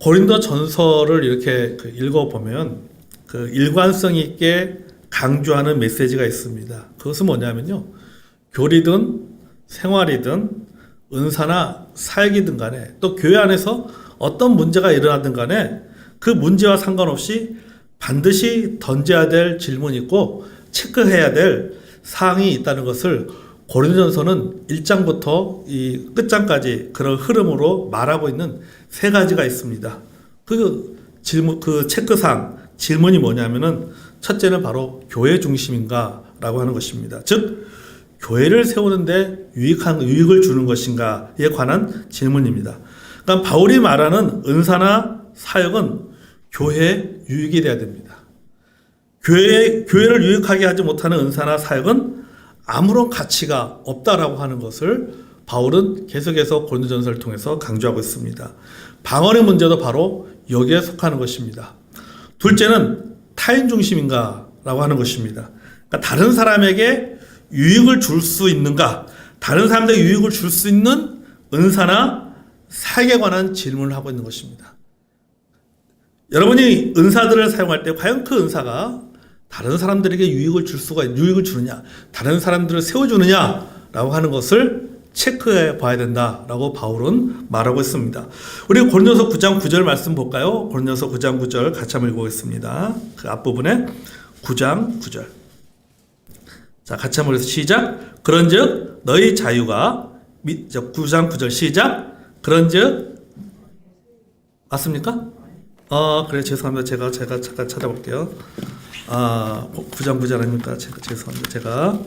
고린도 전서를 이렇게 읽어보면 그 일관성 있게 강조하는 메시지가 있습니다. 그것은 뭐냐면요. 교리든 생활이든 은사나 사역이든 간에 또 교회 안에서 어떤 문제가 일어나든 간에 그 문제와 상관없이 반드시 던져야 될 질문이 있고 체크해야 될 사항이 있다는 것을 고린도전서는 1장부터 이 끝장까지 그런 흐름으로 말하고 있는 세 가지가 있습니다. 그 질문, 그 체크사항, 질문이 뭐냐면은 첫째는 바로 교회 중심인가라고 하는 것입니다. 즉, 교회를 세우는데 유익을 주는 것인가에 관한 질문입니다. 그러니까 바울이 말하는 은사나 사역은 교회에 유익이 돼야 됩니다. 교회를 유익하게 하지 못하는 은사나 사역은 아무런 가치가 없다라고 하는 것을 바울은 계속해서 고린도전서를 통해서 강조하고 있습니다. 방언의 문제도 바로 여기에 속하는 것입니다. 둘째는 타인 중심인가라고 하는 것입니다. 그러니까 다른 사람에게 유익을 줄 수 있는가, 다른 사람들에게 유익을 줄 수 있는 은사나 사역에 관한 질문을 하고 있는 것입니다. 여러분이 은사들을 사용할 때 과연 그 은사가 다른 사람들에게 유익을 주느냐, 다른 사람들을 세워주느냐라고 하는 것을 체크해 봐야 된다라고 바울은 말하고 있습니다. 우리 고린도서 9장 9절 말씀 볼까요? 고린도서 9장 9절 같이 한번 읽어보겠습니다. 그 앞부분에 9장 9절. 자, 같이 한번 해서 시작. 그런즉 너희 자유가 9장 9절 시작. 그런즉 맞습니까? 그래 죄송합니다. 제가 잠깐 찾아볼게요. 9장 9절 아닙니까? 죄송합니다. 제가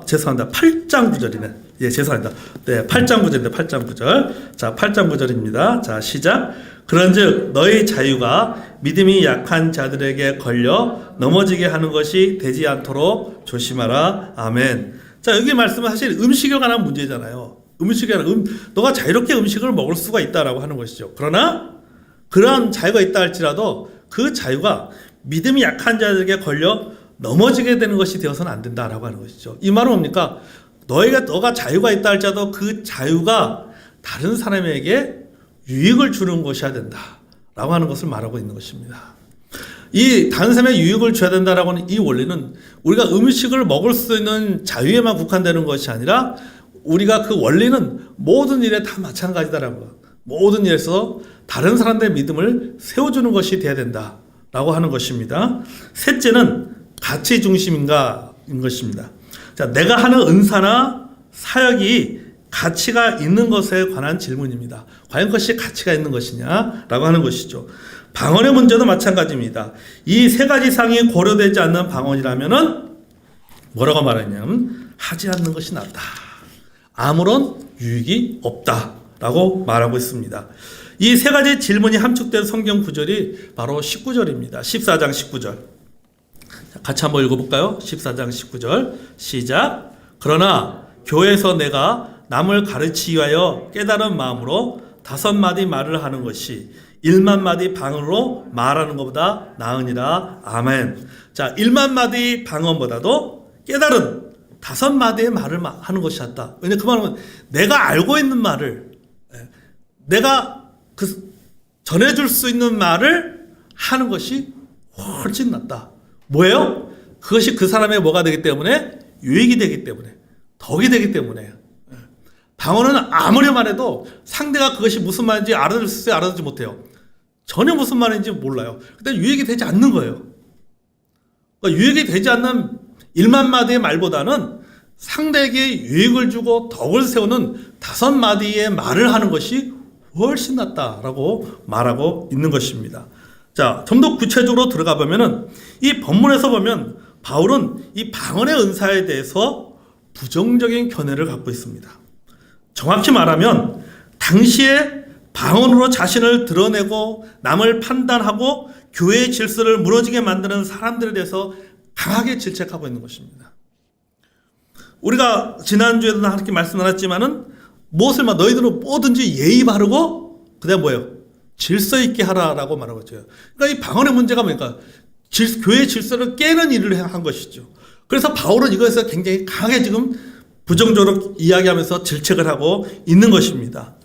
죄송합니다. 8장 9절이네. 예, 죄송합니다. 네, 8장 9절인데 8장 9절. 자, 8장 9절입니다. 자, 시작. 그런즉 너희 자유가 믿음이 약한 자들에게 걸려 넘어지게 하는 것이 되지 않도록 조심하라. 아멘. 자, 여기 말씀은 사실 음식에 관한 문제잖아요. 음식에 관한 너가 자유롭게 음식을 먹을 수가 있다라고 하는 것이죠. 그러나 그러한 자유가 있다 할지라도 그 자유가 믿음이 약한 자들에게 걸려 넘어지게 되는 것이 되어서는 안 된다라고 하는 것이죠. 이 말은 뭡니까? 너가 자유가 있다 할지라도 그 자유가 다른 사람에게 유익을 주는 것이어야 된다라고 하는 것을 말하고 있는 것입니다. 이 다른 사람에게 유익을 줘야 된다라고 하는 이 원리는 우리가 음식을 먹을 수 있는 자유에만 국한되는 것이 아니라 우리가 그 원리는 모든 일에 다 마찬가지다라고, 모든 일에서 다른 사람들의 믿음을 세워주는 것이 되어야 된다라고 하는 것입니다. 셋째는 가치 중심인가인 것입니다. 자, 내가 하는 은사나 사역이 가치가 있는 것에 관한 질문입니다. 과연 그것이 가치가 있는 것이냐라고 하는 것이죠. 방언의 문제도 마찬가지입니다. 이 세 가지 사항이 고려되지 않는 방언이라면은 뭐라고 말하냐면 하지 않는 것이 낫다. 아무런 유익이 없다라고 말하고 있습니다. 이 세 가지 질문이 함축된 성경 구절이 바로 19절입니다. 14장 19절. 같이 한번 읽어볼까요? 14장 19절 시작. 그러나 교회에서 내가 남을 가르치기 위하여 깨달은 마음으로 5마디 말을 하는 것이 1만 마디 방언으로 말하는 것보다 나으니라. 아멘. 자, 1만 마디 방언보다도 깨달은 5마디의 말을 하는 것이 낫다. 왜냐하면 그 말은 내가 알고 있는 말을, 내가 전해줄 수 있는 말을 하는 것이 훨씬 낫다. 뭐예요? 그것이 그 사람의 뭐가 되기 때문에? 유익이 되기 때문에, 덕이 되기 때문에. 방언은 아무리 말해도 상대가 그것이 무슨 말인지 알아들을지 알아듣지 못해요. 전혀 무슨 말인지 몰라요. 근데 유익이 되지 않는 거예요. 그러니까 유익이 되지 않는 1만 마디의 말보다는 상대에게 유익을 주고 덕을 세우는 5마디의 말을 하는 것이 훨씬 낫다라고 말하고 있는 것입니다. 자, 좀 더 구체적으로 들어가 보면은 이 본문에서 보면 바울은 이 방언의 은사에 대해서 부정적인 견해를 갖고 있습니다. 정확히 말하면 당시에 방언으로 자신을 드러내고 남을 판단하고 교회의 질서를 무너지게 만드는 사람들에 대해서 강하게 질책하고 있는 것입니다. 우리가 지난주에도 함께 말씀 나눴지만은 무엇을 너희들은 뭐든지 예의 바르고 그다음 뭐예요? 질서 있게 하라라고 말하고 있죠. 그러니까 이 방언의 문제가 뭐니까 교회의 질서를 깨는 일을 한 것이죠. 그래서 바울은 이것에서 굉장히 강하게 지금 부정적으로 이야기하면서 질책을 하고 있는 것입니다.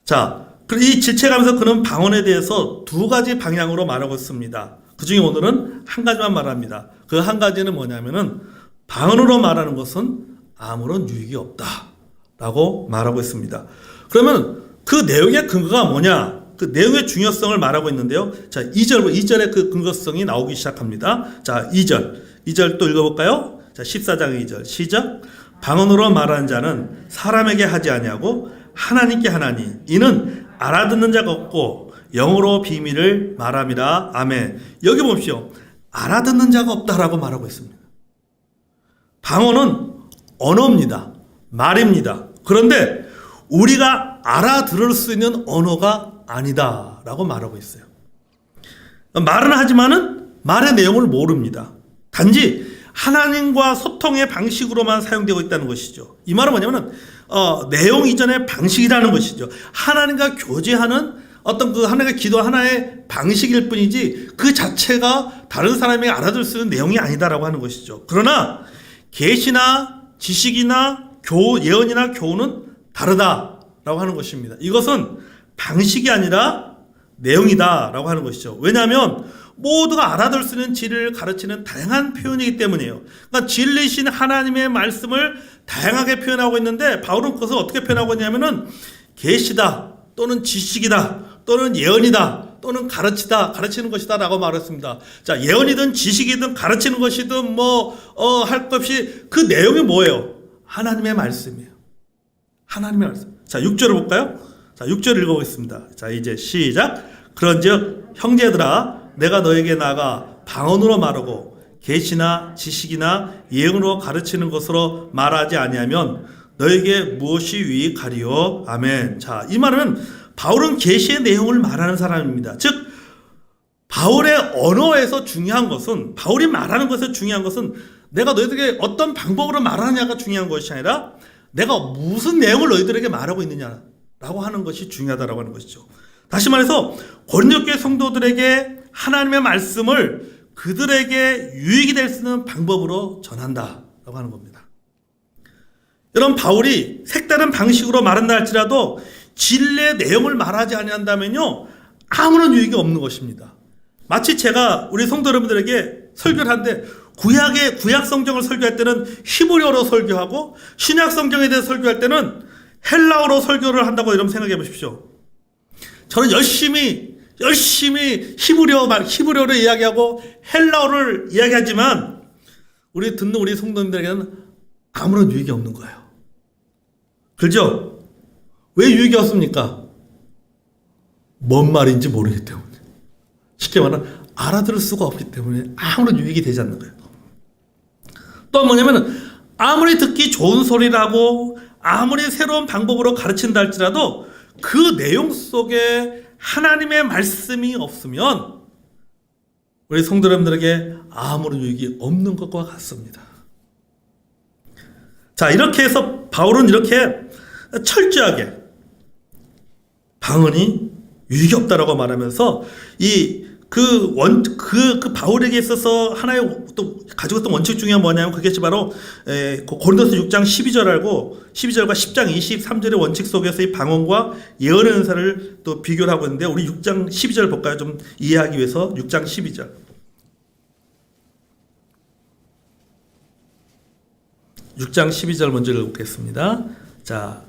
자, 이 질책하면서 그는 방언에 대해서 두 가지 방향으로 말하고 있습니다. 그 중에 오늘은 한 가지만 말합니다. 그 한 가지는 뭐냐면은 방언으로 말하는 것은 아무런 유익이 없다라고 말하고 있습니다. 그러면 그 내용의 근거가 뭐냐? 그 내용의 중요성을 말하고 있는데요. 자, 2절에 그 근거성이 나오기 시작합니다. 자, 2절 또 읽어볼까요? 자, 14장 2절 시작. 방언으로 말하는 자는 사람에게 하지 아니하고 하나님께 하나니 이는 알아듣는 자가 없고 영어로 비밀을 말함이라. 아멘. 여기 보십시오. 알아듣는 자가 없다라고 말하고 있습니다. 방언은 언어입니다. 말입니다. 그런데 우리가 알아들을 수 있는 언어가 아니다라고 말하고 있어요. 말은 하지만은 말의 내용을 모릅니다. 단지 하나님과 소통의 방식으로만 사용되고 있다는 것이죠. 이 말은 뭐냐면은 내용 이전의 방식이라는 것이죠. 하나님과 교제하는 어떤 그 하나님과 기도 하나의 방식일 뿐이지 그 자체가 다른 사람이 알아들 수 있는 내용이 아니다라고 하는 것이죠. 그러나 계시나 지식이나 예언이나 교훈은 다르다라고 하는 것입니다. 이것은 방식이 아니라 내용이다라고 하는 것이죠. 왜냐하면 모두가 알아들 수 있는 진리를 가르치는 다양한 표현이기 때문이에요. 그러니까 진리신 하나님의 말씀을 다양하게 표현하고 있는데 바울은 그것을 어떻게 표현하고 있냐면은 계시다 또는 지식이다 또는 예언이다 또는 가르치는 것이다 라고 말했습니다. 자, 예언이든 지식이든 가르치는 것이든 할 것 없이 그 내용이 뭐예요? 하나님의 말씀이에요. 하나님의 말씀. 자, 6절을 볼까요? 자, 6절 읽어보겠습니다. 자, 이제 시작. 그런즉 형제들아 내가 너에게 나가 방언으로 말하고 계시나 지식이나 예언으로 가르치는 것으로 말하지 아니하면 너에게 무엇이 유익하리요? 아멘. 자, 이 말은 바울은 계시의 내용을 말하는 사람입니다. 즉 바울의 언어에서 중요한 것은 바울이 말하는 것에서 중요한 것은 내가 너희들에게 어떤 방법으로 말하느냐가 중요한 것이 아니라 내가 무슨 내용을 너희들에게 말하고 있느냐라고 하는 것이 중요하다라고 하는 것이죠. 다시 말해서 고린도 교회 성도들에게 하나님의 말씀을 그들에게 유익이 될 수 있는 방법으로 전한다라고 하는 겁니다. 여러분 바울이 색다른 방식으로 말한다 할지라도 진리의 내용을 말하지 아니한다면요 아무런 유익이 없는 것입니다. 마치 제가 우리 성도 여러분들에게 설교를 하는데 구약 성경을 설교할 때는 히브리어로 설교하고 신약 성경에 대해 설교할 때는 헬라어로 설교를 한다고 여러분 생각해 보십시오. 저는 열심히 히브리어로 이야기하고 헬라어를 이야기하지만 듣는 우리 성도님들에게는 아무런 유익이 없는 거예요. 그렇죠? 왜 유익이 없습니까? 뭔 말인지 모르기 때문에. 쉽게 말하면 알아들을 수가 없기 때문에 아무런 유익이 되지 않는 거예요. 또 뭐냐면 아무리 듣기 좋은 소리라고 아무리 새로운 방법으로 가르친다 할지라도 그 내용 속에 하나님의 말씀이 없으면 우리 성도 여러분들에게 아무런 유익이 없는 것과 같습니다. 자, 이렇게 해서 바울은 이렇게 철저하게 방언이 유익이 없다라고 말하면서 바울에게 있어서 하나의 또 가지고 있던 원칙 중에 뭐냐면 그것이 바로 고린도서 6장 12절과 10장 23절의 원칙 속에서 이 방언과 예언의 은사를 또 비교를 하고 있는데 우리 6장 12절 볼까요? 좀 이해하기 위해서 6장 12절. 6장 12절 먼저 읽겠습니다. 자,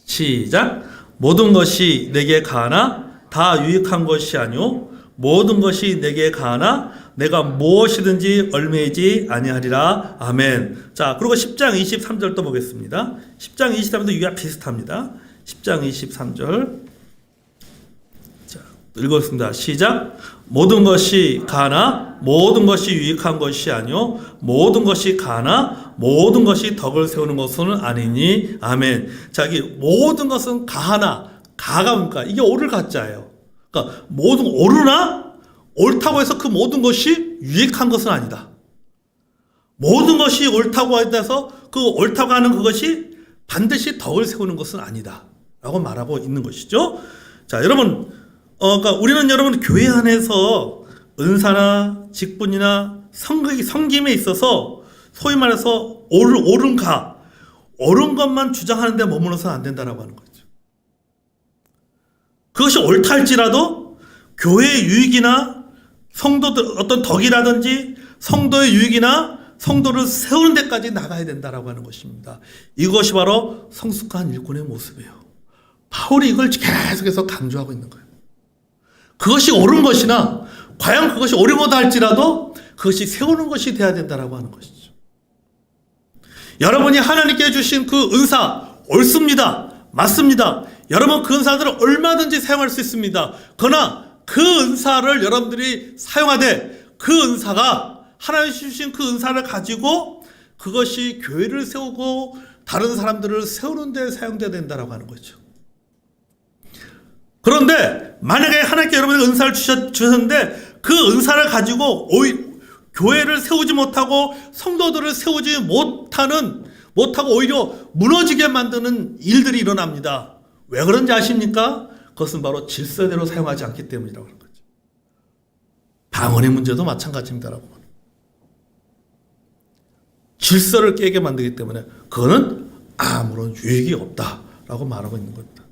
시작. 모든 것이 내게 가하나 다 유익한 것이 아니오 모든 것이 내게 가하나 내가 무엇이든지 얽매이지 아니하리라. 아멘. 자, 그리고 10장 23절 또 보겠습니다. 10장 23절도 이와 비슷합니다. 10장 23절. 자, 읽었습니다. 시작. 모든 것이 가하나 모든 것이 유익한 것이 아니오 모든 것이 가하나 모든 것이 덕을 세우는 것은 아니니. 아멘. 자, 이 모든 것은 가하나 가가 뭡니까? 이게 옳을 가짜예요. 그러니까 모든 옳으나 옳다고 해서 그 모든 것이 유익한 것은 아니다. 모든 것이 옳다고 해서 그 옳다고 하는 그것이 반드시 덕을 세우는 것은 아니다 라고 말하고 있는 것이죠. 자, 여러분 그러니까 우리는 여러분 교회 안에서 은사나 직분이나 섬김에 있어서 소위 말해서 옳은 가 옳은 것만 주장하는데 머물러서는 안 된다라고 하는 거죠. 그것이 옳다 할지라도 교회의 유익이나 성도들 어떤 덕이라든지 성도의 유익이나 성도를 세우는 데까지 나가야 된다라고 하는 것입니다. 이것이 바로 성숙한 일꾼의 모습이에요. 바울이 이걸 계속해서 강조하고 있는 거예요. 그것이 옳은 것이나 과연 그것이 옳은 거다 할지라도 그것이 세우는 것이 돼야 된다라고 하는 것이죠. 여러분이 하나님께 주신 그 은사 옳습니다. 맞습니다. 여러분 그 은사들을 얼마든지 사용할 수 있습니다. 그러나 그 은사를 여러분들이 사용하되 그 은사가 하나님 주신 그 은사를 가지고 그것이 교회를 세우고 다른 사람들을 세우는 데 사용돼야 된다라고 하는 거죠. 그런데 만약에 하나님께 여러분에게 은사를 주셨는데 그 은사를 가지고 교회를 세우지 못하고 성도들을 세우지 못하고 오히려 무너지게 만드는 일들이 일어납니다. 왜 그런지 아십니까? 그것은 바로 질서대로 사용하지 않기 때문이라고 하는 거죠. 방언의 문제도 마찬가지입니다라고 합니다. 질서를 깨게 만들기 때문에 그거는 아무런 유익이 없다라고 말하고 있는 겁니다.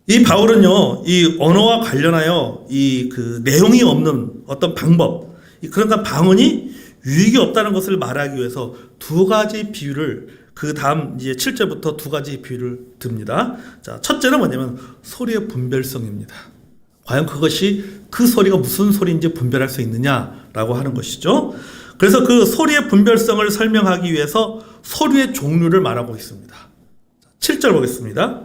이 바울은요, 이 언어와 관련하여 이 그 내용이 없는 어떤 방법, 그러니까 방언이 유익이 없다는 것을 말하기 위해서 두 가지 비유를 그 다음 이제 7절부터 두 가지 비유를 듭니다. 자, 첫째는 뭐냐면 소리의 분별성입니다. 과연 그것이 그 소리가 무슨 소리인지 분별할 수 있느냐라고 하는 것이죠. 그래서 그 소리의 분별성을 설명하기 위해서 소리의 종류를 말하고 있습니다. 7절 보겠습니다.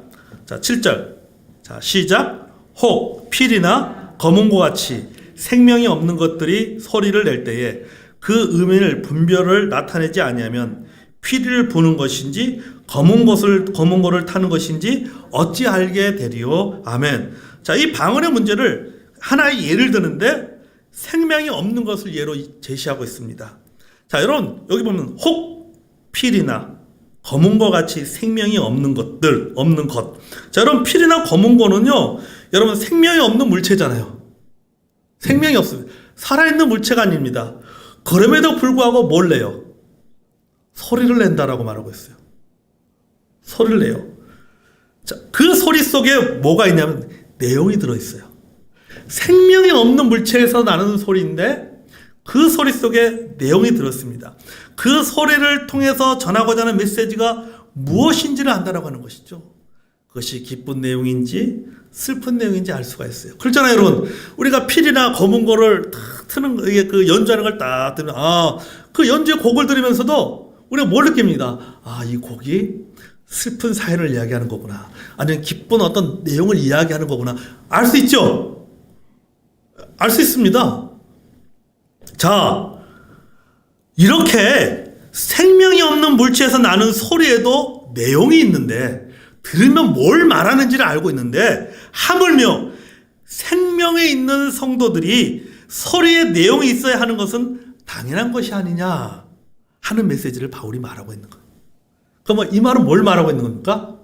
자, 7절. 자, 시작. 혹, 필이나 검은고 같이 생명이 없는 것들이 소리를 낼 때에 그 음을 분별을 나타내지 아니하면 피리를 부는 것인지 검은 거를 타는 것인지 어찌 알게 되리요. 아멘. 자, 이 방언의 문제를 하나의 예를 드는데 생명이 없는 것을 예로 제시하고 있습니다. 자, 여러분 여기 보면 혹, 필이나 검은고 같이 생명이 없는 것. 자, 여러분 필이나 검은고는요, 여러분 생명이 없는 물체잖아요. 생명이 없습니다. 살아있는 물체가 아닙니다. 그럼에도 불구하고 뭘 내요? 소리를 낸다라고 말하고 있어요. 소리를 내요. 자, 그 소리 속에 뭐가 있냐면 내용이 들어있어요. 생명이 없는 물체에서 나는 소리인데 그 소리 속에 내용이 들었습니다. 그 소리를 통해서 전하고자 하는 메시지가 무엇인지를 안다라고 하는 것이죠. 그것이 기쁜 내용인지 슬픈 내용인지 알 수가 있어요. 그렇잖아요, 여러분. 우리가 필이나 검은 거를 탁 트는 그 연주하는 걸 딱 들으면 그 연주의 곡을 들으면서도 우리가 뭘 느낍니다. 이 곡이 슬픈 사연을 이야기하는 거구나. 아니면 기쁜 어떤 내용을 이야기하는 거구나. 알 수 있죠? 알 수 있습니다. 자, 이렇게 생명이 없는 물체에서 나는 소리에도 내용이 있는데 들으면 뭘 말하는지를 알고 있는데 하물며 생명에 있는 성도들이 소리에 내용이 있어야 하는 것은 당연한 것이 아니냐 하는 메시지를 바울이 말하고 있는 거예요. 그럼 이 말은 뭘 말하고 있는 겁니까?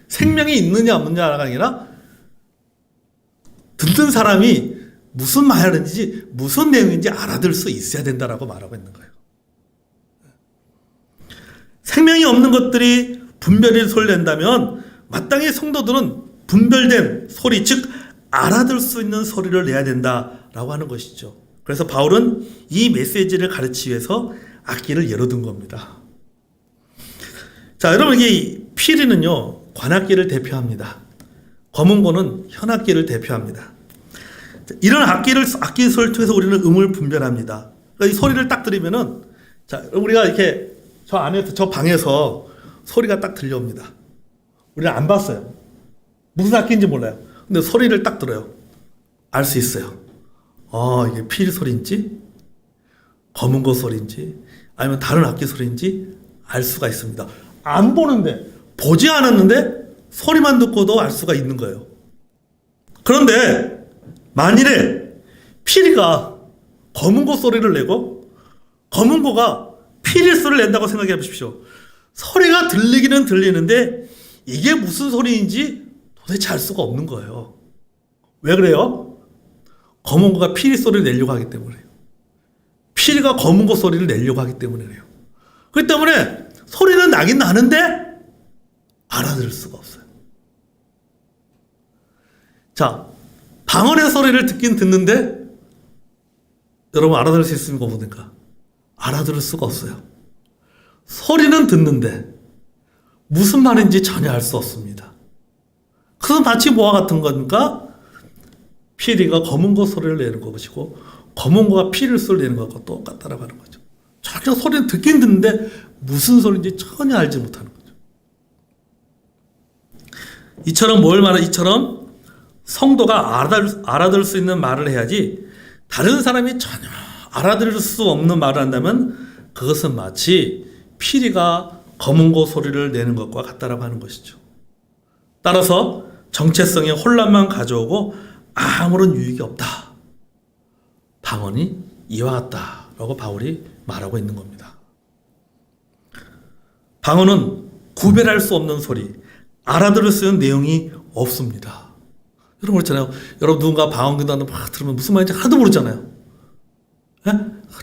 생명이 있느냐 없느냐가 아니라 듣는 사람이 무슨 말하는지 무슨 내용인지 알아들 수 있어야 된다라고 말하고 있는 거예요. 생명이 없는 것들이 분별이 소리를 낸다면 마땅히 성도들은 분별된 소리, 즉 알아들 수 있는 소리를 내야 된다라고 하는 것이죠. 그래서 바울은 이 메시지를 가르치기 위해서 악기를 예로 든 겁니다. 자, 여러분, 이 피리는요 관악기를 대표합니다. 검은고는 현악기를 대표합니다. 이런 악기 소리를 통해서 우리는 음을 분별합니다. 그러니까 이 소리를 딱 들으면은, 자, 우리가 이렇게 저 안에서, 저 방에서 소리가 딱 들려옵니다. 우리는 안 봤어요. 무슨 악기인지 몰라요. 근데 소리를 딱 들어요. 알 수 있어요. 이게 필 소리인지, 검은고 소리인지, 아니면 다른 악기 소리인지 알 수가 있습니다. 안 보는데, 보지 않았는데, 소리만 듣고도 알 수가 있는 거예요. 그런데, 만일에 피리가 검은고 소리를 내고 검은고가 피리 소리를 낸다고 생각해 보십시오. 소리가 들리기는 들리는데 이게 무슨 소리인지 도대체 알 수가 없는 거예요. 왜 그래요? 검은고가 피리 소리를 내려고 하기 때문에요. 피리가 검은고 소리를 내려고 하기 때문에 그래요. 그렇기 때문에 소리는 나긴 나는데 알아들을 수가 없어요. 자, 방언의 소리를 듣긴 듣는데 여러분 알아들을 수 있습니까? 보니까 알아들을 수가 없어요. 소리는 듣는데 무슨 말인지 전혀 알 수 없습니다. 그것은 마치 뭐와 같은 겁니까? 피리가 검은 거 소리를 내는 것이고 검은 거가 피리를 소리를 내는 것과 똑같다라고 하는 거죠. 전혀 소리는 듣긴 듣는데 무슨 소리인지 전혀 알지 못하는 거죠. 이처럼 성도가 알아들을 수 있는 말을 해야지 다른 사람이 전혀 알아들을 수 없는 말을 한다면 그것은 마치 피리가 검은 거 소리를 내는 것과 같다라고 하는 것이죠. 따라서 정체성에 혼란만 가져오고 아무런 유익이 없다. 방언이 이와 같다라고 바울이 말하고 있는 겁니다. 방언은 구별할 수 없는 소리, 알아들을 수 있는 내용이 없습니다. 여러분 그렇잖아요. 여러분 누군가 방언 기도하는 막 들으면 무슨 말인지 하나도 모르잖아요. 예?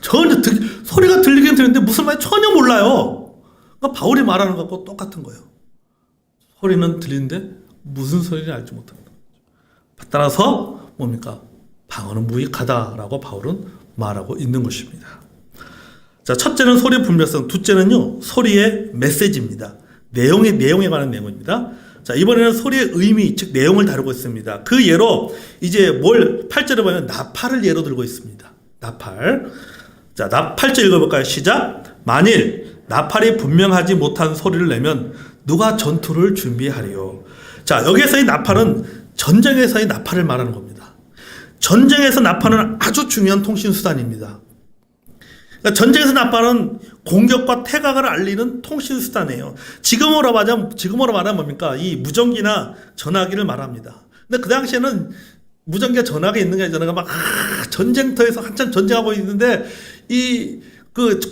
전혀 소리가 들리긴 들리는데 무슨 말인지 전혀 몰라요. 그러니까 바울이 말하는 것과 똑같은 거예요. 소리는 들리는데 무슨 소리인지 알지 못하는 거죠. 따라서 뭡니까? 방언은 무익하다라고 바울은 말하고 있는 것입니다. 자, 첫째는 소리의 분별성, 둘째는요 소리의 메시지입니다. 내용에 관한 내용입니다. 자, 이번에는 소리의 의미, 즉 내용을 다루고 있습니다. 그 예로 이제 8절에 보면 나팔을 예로 들고 있습니다. 나팔. 자, 8절 읽어볼까요? 시작. 만일 나팔이 분명하지 못한 소리를 내면 누가 전투를 준비하리요. 자, 여기에서의 나팔은 전쟁에서의 나팔을 말하는 겁니다. 전쟁에서 나팔은 아주 중요한 통신수단입니다. 그러니까 전쟁에서 나팔은 공격과 태각을 알리는 통신수단이에요. 지금으로 말하면 뭡니까? 이 무전기나 전화기를 말합니다. 근데 그 당시에는 무전기가 전화기 있는 게 아니잖아요. 막 전쟁터에서 한참 전쟁하고 있는데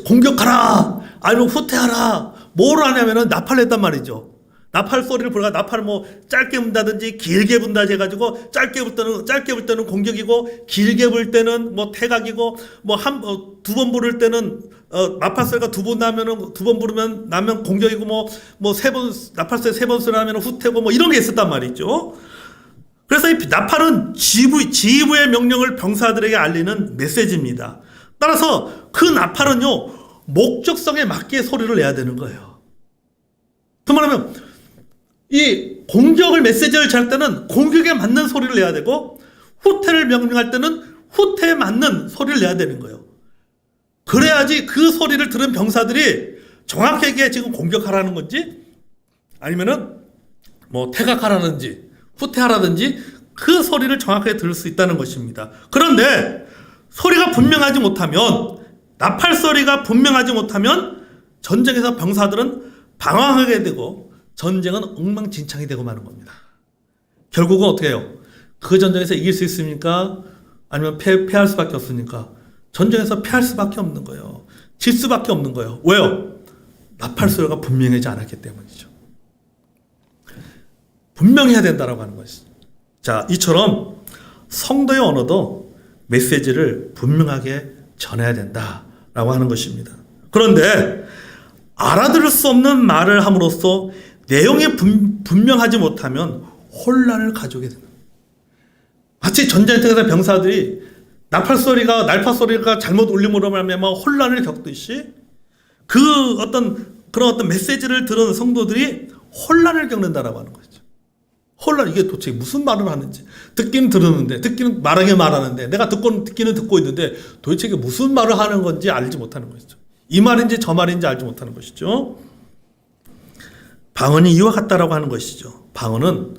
공격하라 아니면 후퇴하라 뭐를 하냐면은 나팔을 했단 말이죠. 나팔 소리를 부르가 나팔을 뭐 짧게 분다든지 길게 분다든지 해가지고 짧게 불 때는 공격이고 길게 불 때는 뭐 태각이고 뭐 두 번 부를 때는 나팔 소리가 두 번 나면 공격이고 뭐 세 번 나팔 소리 3번 소리 나면 후퇴고 뭐 이런 게 있었단 말이죠. 그래서 이 나팔은 지휘부의 명령을 병사들에게 알리는 메시지입니다. 따라서 그 나팔은요 목적성에 맞게 소리를 내야 되는 거예요. 그 말하면 이 공격을 메시지를 잘 때는 공격에 맞는 소리를 내야 되고 후퇴를 명령할 때는 후퇴에 맞는 소리를 내야 되는 거예요. 그래야지 그 소리를 들은 병사들이 정확하게 지금 공격하라는 건지 아니면은 뭐 태각하라든지 후퇴하라든지 그 소리를 정확하게 들을 수 있다는 것입니다. 그런데 소리가 분명하지 못하면 나팔 소리가 분명하지 못하면 전쟁에서 병사들은 방황하게 되고 전쟁은 엉망진창이 되고 마는 겁니다. 결국은 어떻게 해요? 그 전쟁에서 이길 수 있습니까? 아니면 패할 수밖에 없습니까? 전쟁에서 패할 수밖에 없는 거예요. 질 수밖에 없는 거예요. 왜요? 나팔 소리가 분명하지 않았기 때문이죠. 분명해야 된다라고 하는 것이죠. 자, 이처럼 성도의 언어도 메시지를 분명하게 전해야 된다라고 하는 것입니다. 그런데 알아들을 수 없는 말을 함으로써 내용이 분명하지 못하면 혼란을 가져오게 됩니다. 마치 전쟁터에서 병사들이 나팔 소리가 잘못 울림으로 말미암아 혼란을 겪듯이 그런 어떤 메시지를 들은 성도들이 혼란을 겪는다라고 하는 거죠. 이게 도대체 무슨 말을 하는지 듣기는 들었는데 듣기는 말하는데 내가 듣기는 듣고 있는데 도대체 이게 무슨 말을 하는 건지 알지 못하는 것이죠. 이 말인지 저 말인지 알지 못하는 것이죠. 방언이 이와 같다라고 하는 것이죠. 방언은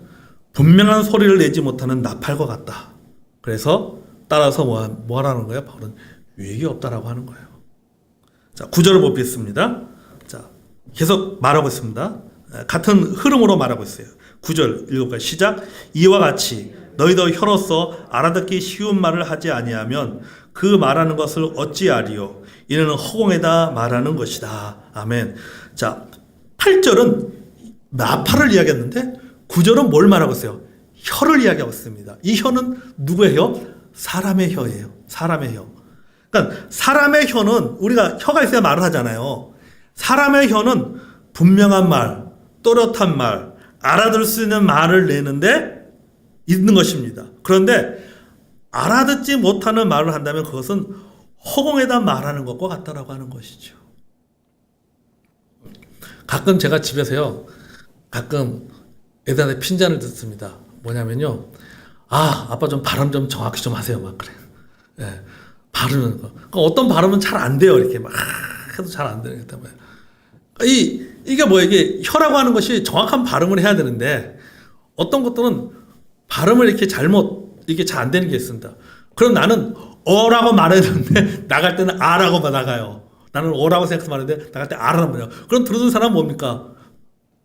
분명한 소리를 내지 못하는 나팔과 같다. 그래서 따라서 뭐하라는 거예요? 바울은 유익이 없다라고 하는 거예요. 자, 9절을 보겠습니다. 자, 계속 말하고 있습니다. 같은 흐름으로 말하고 있어요. 9절 읽어볼까요? 시작. 이와 같이 너희도 혀로서 알아듣기 쉬운 말을 하지 아니하면 그 말하는 것을 어찌하리요? 이는 허공에다 말하는 것이다. 아멘. 자, 8절은 나팔을 이야기했는데 9절은 뭘 말하고 있어요? 혀를 이야기하고 있습니다. 이 혀는 누구의 혀? 사람의 혀예요. 사람의 혀. 그러니까 사람의 혀는 우리가 혀가 있어야 말을 하잖아요. 사람의 혀는 분명한 말, 또렷한 말, 알아들 수 있는 말을 내는데 있는 것입니다. 그런데 알아듣지 못하는 말을 한다면 그것은 허공에다 말하는 것과 같다라고 하는 것이죠. 가끔 제가 집에서요, 가끔 애들한테 핀잔을 듣습니다. 뭐냐면요, 아빠 좀 발음 좀 정확히 좀 하세요. 막 그래요. 예, 발음은. 그러니까 어떤 발음은 잘 안 돼요. 이렇게 막 해도 잘 안 되기 때문에. 이게 뭐예요? 이게 혀라고 하는 것이 정확한 발음을 해야 되는데 어떤 것들은 발음을 이렇게 잘못, 이게 잘 안 되는 게 있습니다. 그럼 나는 어라고 말해야 되는데 나갈 때는 아라고 나가요. 나는 어라고 생각해서 말하는데 나갈 때 아라고 말해요. 그럼 들어준 사람은 뭡니까?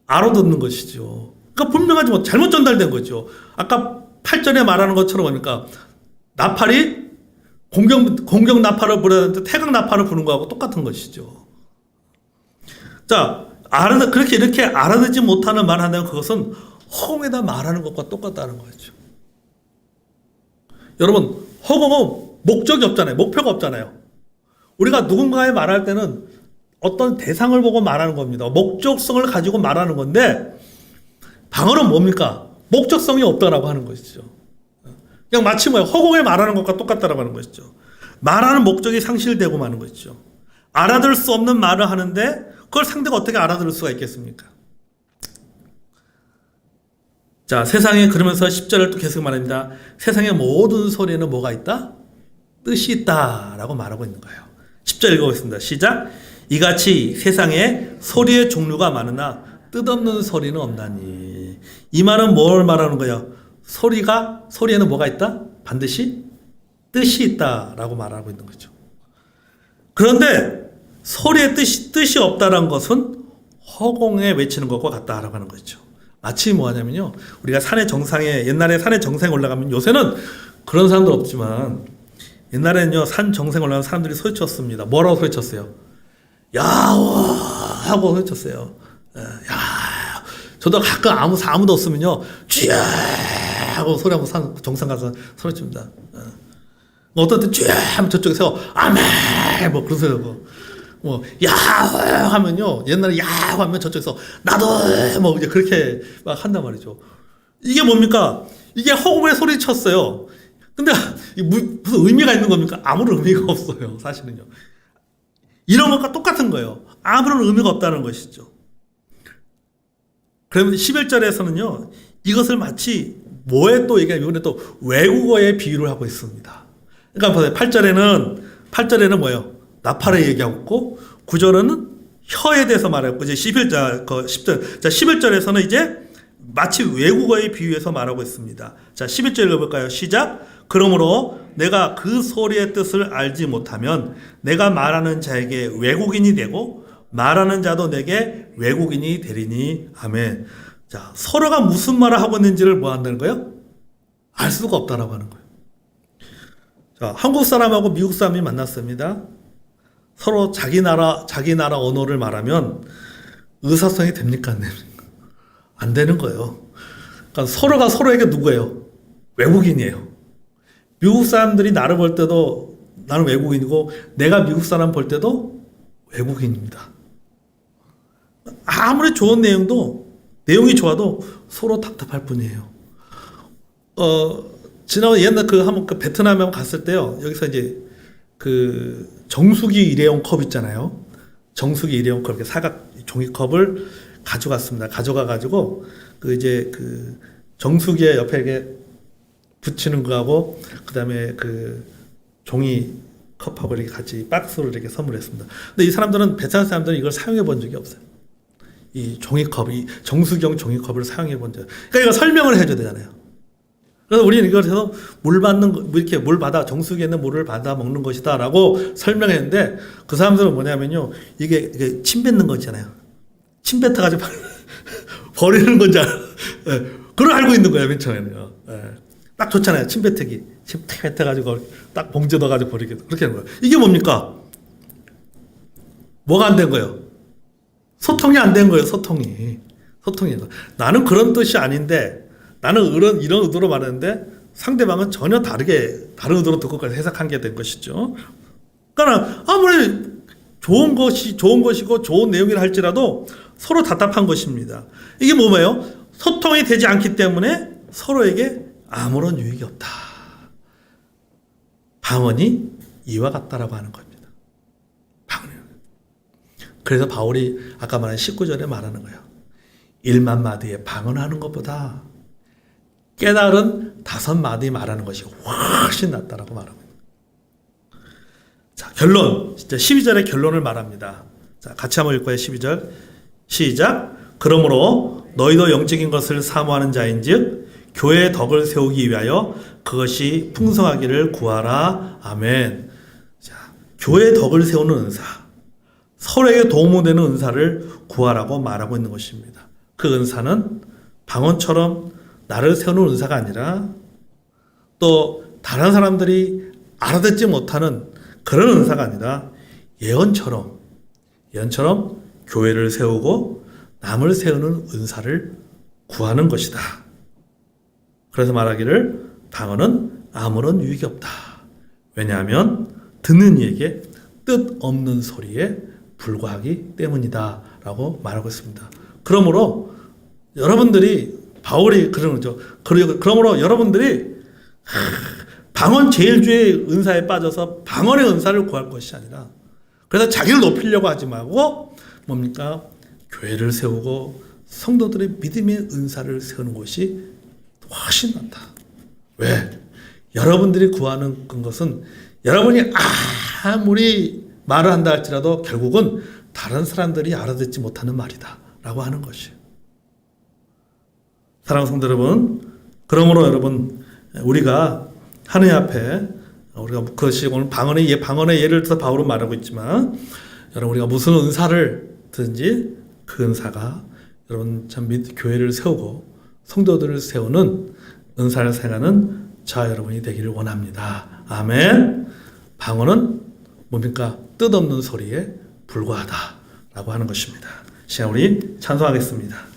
아로 듣는 것이죠. 그러니까 분명하지 못, 잘못 전달된 거죠. 아까 8절에 말하는 것처럼 뭡니까? 나팔이 공격 나팔을 부르는데 태극 나팔을 부는 거하고 똑같은 것이죠. 자, 그렇게 이렇게 알아듣지 못하는 말을 한다면 그것은 허공에다 말하는 것과 똑같다는 거죠. 여러분, 허공은 목적이 없잖아요. 목표가 없잖아요. 우리가 누군가에 말할 때는 어떤 대상을 보고 말하는 겁니다. 목적성을 가지고 말하는 건데 방언은 뭡니까? 목적성이 없다라고 하는 것이죠. 그냥 마치 허공에 말하는 것과 똑같다라고 하는 것이죠. 말하는 목적이 상실되고 마는 것이죠. 알아들을 수 없는 말을 하는데 그걸 상대가 어떻게 알아들을 수가 있겠습니까? 자, 세상에, 그러면서 10절을 또 계속 말합니다. 세상의 모든 소리에는 뭐가 있다? 뜻이 있다 라고 말하고 있는 거예요. 10절 읽어보겠습니다. 시작. 이같이 세상에 소리의 종류가 많으나 뜻없는 소리는 없나니. 이 말은 뭘 말하는 거예요? 소리에는 뭐가 있다? 반드시 뜻이 있다 라고 말하고 있는 거죠. 그런데 소리의 뜻이 없다는 것은 허공에 외치는 것과 같다라고 하는 거죠. 마치 뭐하냐면요, 우리가 옛날에 산의 정상에 올라가면, 요새는 그런 사람들 없지만 옛날에는요, 산 정상에 올라가면 사람들이 소리쳤습니다. 뭐라고 소리쳤어요? 야호 하고 소리쳤어요. 야, 저도 가끔 아무도 없으면요, 쥐야 하고 소리 한번 산 정상 가서 소리칩니다. 어떤 때 쥐야 하면 저쪽에서 아멘 뭐 그런 소리 하고, 야호 하면요, 옛날에 야호 하면 저쪽에서 나도 뭐 이제 그렇게 막 한단 말이죠. 이게 뭡니까? 이게 허공에 소리쳤어요. 근데 무슨 의미가 있는 겁니까? 아무런 의미가 없어요, 사실은요. 이런 것과 똑같은 거예요. 아무런 의미가 없다는 것이죠. 그러면 11절에서는요, 이것을 마치 뭐에 또 이번에 또 외국어에 비유를 하고 있습니다. 그러니까 보세요. 8절에는 뭐예요? 나팔을 얘기하고 있고, 9절은 혀에 대해서 말하고, 이제 10절. 자, 11절에서는 이제 마치 외국어에 비유해서 말하고 있습니다. 자, 11절 읽어볼까요? 시작. 그러므로 내가 그 소리의 뜻을 알지 못하면 내가 말하는 자에게 외국인이 되고 말하는 자도 내게 외국인이 되리니. 아멘. 자, 서로가 무슨 말을 하고 있는지를 뭐 한다는 거예요? 알 수가 없다라고 하는 거예요. 자, 한국 사람하고 미국 사람이 만났습니다. 서로 자기 나라 언어를 말하면 의사소통이 됩니까? 안 됩니까? 안 되는 거예요. 그러니까 서로가 서로에게 누구예요? 외국인이에요. 미국 사람들이 나를 볼 때도 나는 외국인이고, 내가 미국 사람 볼 때도 외국인입니다. 아무리 좋은 내용이 좋아도 서로 답답할 뿐이에요. 지난번 옛날 한번 베트남에 한번 갔을 때요, 여기서 이제 정수기 일회용 컵 있잖아요. 정수기 일회용 컵, 이렇게 사각 종이컵을 가져갔습니다. 가져가가지고, 정수기에 옆에 이렇게 붙이는 거하고, 그 다음에 종이 컵하고 이렇게 같이 박스로 이렇게 선물했습니다. 근데 이 사람들은, 베트남 사람들은 이걸 사용해 본 적이 없어요. 이 정수기용 종이컵을 사용해 본 적. 그러니까 이거 설명을 해줘야 되잖아요. 그래서 우리는 이걸 해서 이렇게 정수기에 있는 물을 받아 먹는 것이다 라고 설명했는데, 그 사람들은 뭐냐면요, 이게 침 뱉는 거 있잖아요. 침 뱉어가지고 버리는 건지 그걸 알고 있는 거예요, 맨 처음에는요. 딱 좋잖아요, 침 뱉기. 침 뱉어가지고 딱 봉지 넣어가지고 버리게. 그렇게 하는 거예요. 이게 뭡니까? 뭐가 안 된 거예요? 소통이 안 된 거예요, 소통이. 나는 그런 뜻이 아닌데, 나는 이런 의도로 말했는데, 상대방은 전혀 다른 의도로 듣고까지 해석한 게 된 것이죠. 그러니까 아무리 좋은 것이고 좋은 내용이라 할지라도 서로 답답한 것입니다. 이게 뭐예요? 소통이 되지 않기 때문에 서로에게 아무런 유익이 없다. 방언이 이와 같다라고 하는 겁니다. 방언이. 그래서 바울이 아까 말한 19절에 말하는 거예요. 1만 마디에 방언하는 것보다 깨달은 5마디 말하는 것이 훨씬 낫다라고 말합니다. 자, 결론. 진짜 12절의 결론을 말합니다. 자, 같이 한번 읽고요. 12절. 시작. 그러므로 너희도 영적인 것을 사모하는 자인즉 교회의 덕을 세우기 위하여 그것이 풍성하기를 구하라. 아멘. 자, 교회의 덕을 세우는 은사. 서로에게 도움이 되는 은사를 구하라고 말하고 있는 것입니다. 그 은사는 방언처럼 나를 세우는 은사가 아니라 또 다른 사람들이 알아듣지 못하는 그런 은사가 아니라 예언처럼 교회를 세우고 남을 세우는 은사를 구하는 것이다. 그래서 말하기를 방언은 아무런 유익이 없다. 왜냐하면 듣는 이에게 뜻없는 소리에 불과하기 때문이다 라고 말하고 있습니다. 그러므로 여러분들이 바울이 그러는 거죠. 그러므로 여러분들이 방언 제일주의 은사에 빠져서 방언의 은사를 구할 것이 아니라 그래서 자기를 높이려고 하지 말고 뭡니까? 교회를 세우고 성도들의 믿음의 은사를 세우는 것이 훨씬 낫다. 왜? 여러분들이 구하는 것은 여러분이 아무리 말을 한다 할지라도 결국은 다른 사람들이 알아듣지 못하는 말이다 라고 하는 것이에요. 사랑하는 성도 여러분, 그러므로 여러분 우리가 하느님 앞에 우리가 그것이 오늘 방언의 예를 들어서 바울은 말하고 있지만 여러분 우리가 무슨 은사를 든지 그 은사가 여러분 참 교회를 세우고 성도들을 세우는 은사를 생하는 자 여러분이 되기를 원합니다. 아멘. 방언은 뭡니까? 뜻없는 소리에 불과하다라고 하는 것입니다. 시간 우리 찬송하겠습니다.